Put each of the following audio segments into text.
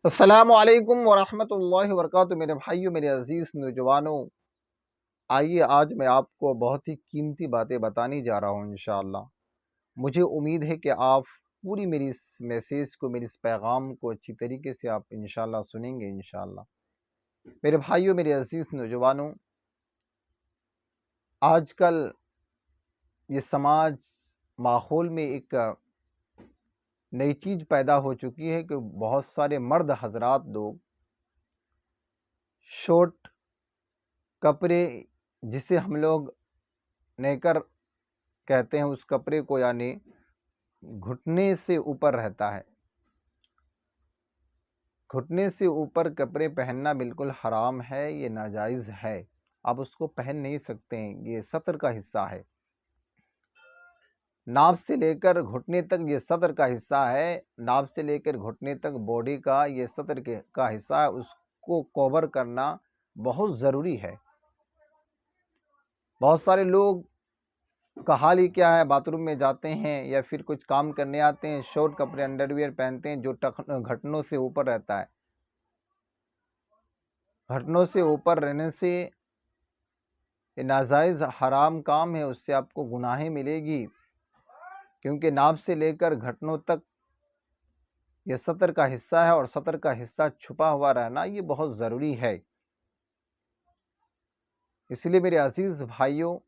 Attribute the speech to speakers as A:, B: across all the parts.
A: السلام علیکم ورحمۃ اللہ وبرکاتہ۔ میرے بھائیوں، میرے عزیز نوجوانوں، آئیے آج میں آپ کو بہت ہی قیمتی باتیں بتانے جا رہا ہوں انشاءاللہ۔ مجھے امید ہے کہ آپ پوری میری اس میسیج کو، میری اس پیغام کو اچھی طریقے سے آپ انشاءاللہ سنیں گے انشاءاللہ۔ میرے بھائیوں، میرے عزیز نوجوانوں، آج کل یہ سماج ماحول میں ایک نئی چیز پیدا ہو چکی ہے کہ بہت سارے مرد حضرات لوگ شارٹ کپڑے، جسے ہم لوگ نیکر کہتے ہیں، اس کپڑے کو یعنی گھٹنے سے اوپر رہتا ہے، گھٹنے سے اوپر کپڑے پہننا بالکل حرام ہے، یہ ناجائز ہے، آپ اس کو پہن نہیں سکتے ہیں، یہ سطر کا حصہ ہے۔ ناف سے لے کر گھٹنے تک یہ سطر کا حصہ ہے، ناف سے لے کر گھٹنے تک باڈی کا یہ سطر کا حصہ ہے، اس کو کور کرنا بہت ضروری ہے۔ بہت سارے لوگ کا حال ہی کیا ہے، باتھ روم میں جاتے ہیں یا پھر کچھ کام کرنے آتے ہیں، شارٹ کپڑے انڈر ویئر پہنتے ہیں جو گھٹنوں سے اوپر رہتا ہے۔ گھٹنوں سے اوپر رہنے سے یہ ناجائز حرام کام ہے، اس سے آپ کو گناہیں ملے گی، کیونکہ ناف سے لے کر گھٹنوں تک یہ سطر کا حصہ ہے، اور سطر کا حصہ چھپا ہوا رہنا یہ بہت ضروری ہے۔ اس لیے میرے عزیز بھائیوں،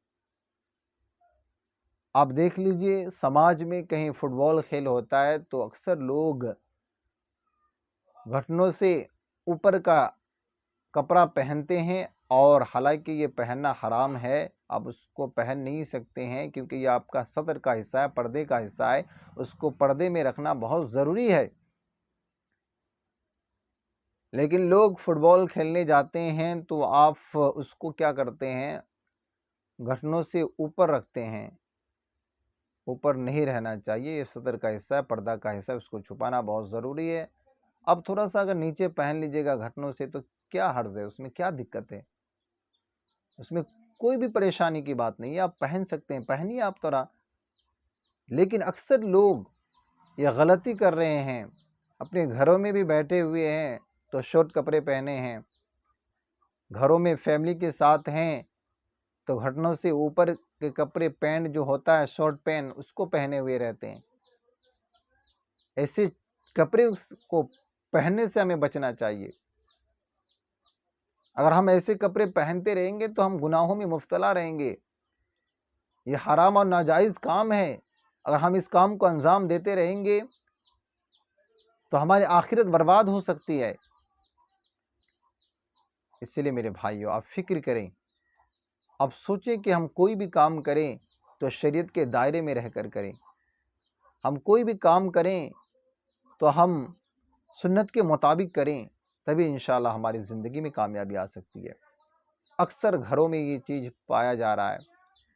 A: آپ دیکھ لیجئے سماج میں کہیں فٹ بال کھیل ہوتا ہے تو اکثر لوگ گھٹنوں سے اوپر کا کپڑا پہنتے ہیں، اور حالانکہ یہ پہننا حرام ہے، آپ اس کو پہن نہیں سکتے ہیں کیونکہ یہ آپ کا سطر کا حصہ ہے، پردے کا حصہ ہے، اس کو پردے میں رکھنا بہت ضروری ہے۔ لیکن لوگ فٹ بال کھیلنے جاتے ہیں تو آپ اس کو کیا کرتے ہیں، گھٹنوں سے اوپر رکھتے ہیں۔ اوپر نہیں رہنا چاہیے، یہ سطر کا حصہ ہے، پردہ کا حصہ ہے، اس کو چھپانا بہت ضروری ہے۔ اب تھوڑا سا اگر نیچے پہن لیجئے گا گھٹنوں سے تو کیا حرج ہے، اس میں کیا دقت ہے، اس میں کوئی بھی پریشانی کی بات نہیں ہے، آپ پہن سکتے ہیں، پہنیے آپ تھوڑا۔ لیکن اکثر لوگ یہ غلطی کر رہے ہیں، اپنے گھروں میں بھی بیٹھے ہوئے ہیں تو شارٹ کپڑے پہنے ہیں، گھروں میں فیملی کے ساتھ ہیں تو گھٹنوں سے اوپر کے کپڑے، پینٹ جو ہوتا ہے شارٹ پینٹ، اس کو پہنے ہوئے رہتے ہیں۔ ایسے کپڑے کو پہننے سے ہمیں بچنا چاہیے۔ اگر ہم ایسے کپڑے پہنتے رہیں گے تو ہم گناہوں میں مبتلا رہیں گے، یہ حرام اور ناجائز کام ہے۔ اگر ہم اس کام کو انجام دیتے رہیں گے تو ہماری آخرت برباد ہو سکتی ہے۔ اس لیے میرے بھائیو، آپ فکر کریں، آپ سوچیں کہ ہم کوئی بھی کام کریں تو شریعت کے دائرے میں رہ کر کریں، ہم کوئی بھی کام کریں تو ہم سنت کے مطابق کریں، تبھی انشاءاللہ ہماری زندگی میں کامیابی آ سکتی ہے۔ اکثر گھروں میں یہ چیز پایا جا رہا ہے،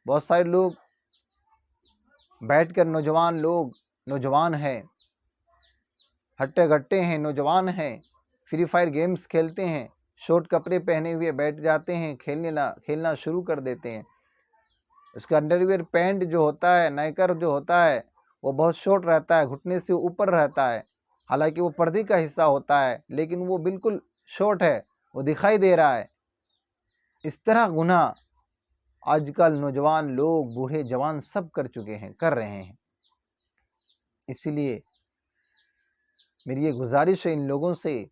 A: بہت سارے لوگ بیٹھ کر، نوجوان ہیں، ہٹے گٹے ہیں، نوجوان ہیں، فری فائر گیمز کھیلتے ہیں، شارٹ کپڑے پہنے ہوئے بیٹھ جاتے ہیں، کھیلنا شروع کر دیتے ہیں۔ اس کا انڈر ویئر پینٹ جو ہوتا ہے، نیکر جو ہوتا ہے، وہ بہت شارٹ رہتا ہے، گھٹنے سے اوپر رہتا ہے، حالانکہ وہ پردے کا حصہ ہوتا ہے، لیکن وہ بالکل شارٹ ہے، وہ دکھائی دے رہا ہے۔ اس طرح گناہ آج کل نوجوان لوگ، بوڑھے جوان سب کر رہے ہیں۔ اس لیے میری یہ گزارش ہے ان لوگوں سے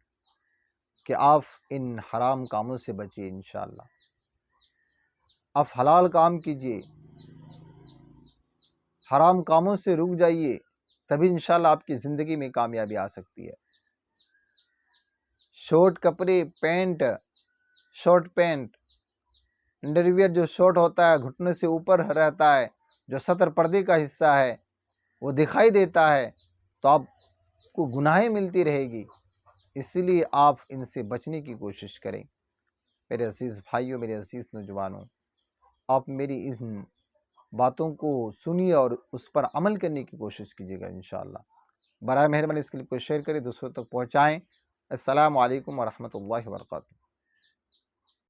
A: کہ آپ ان حرام کاموں سے بچیے انشاءاللہ، آپ حلال کام کیجئے، حرام کاموں سے رک جائیے، تبھی انشاءاللہ آپ کی زندگی میں کامیابی آ سکتی ہے۔ شارٹ کپڑے، شارٹ پینٹ، انڈر ویئر جو شارٹ ہوتا ہے، گھٹنے سے اوپر رہتا ہے، جو سطر پردے کا حصہ ہے، وہ دکھائی دیتا ہے، تو آپ کو گناہیں ملتی رہے گی۔ اس لیے آپ ان سے بچنے کی کوشش کریں۔ میرے عزیز بھائیوں، میرے عزیز نوجوانوں، آپ میری ان باتوں کو سنیے اور اس پر عمل کرنے کی کوشش کیجیے گا انشاءاللہ۔ برائے مہربانی اس کلپ کو شیئر کریں، دوسروں تک پہنچائیں۔ السلام علیکم ورحمۃ اللہ وبرکاتہ۔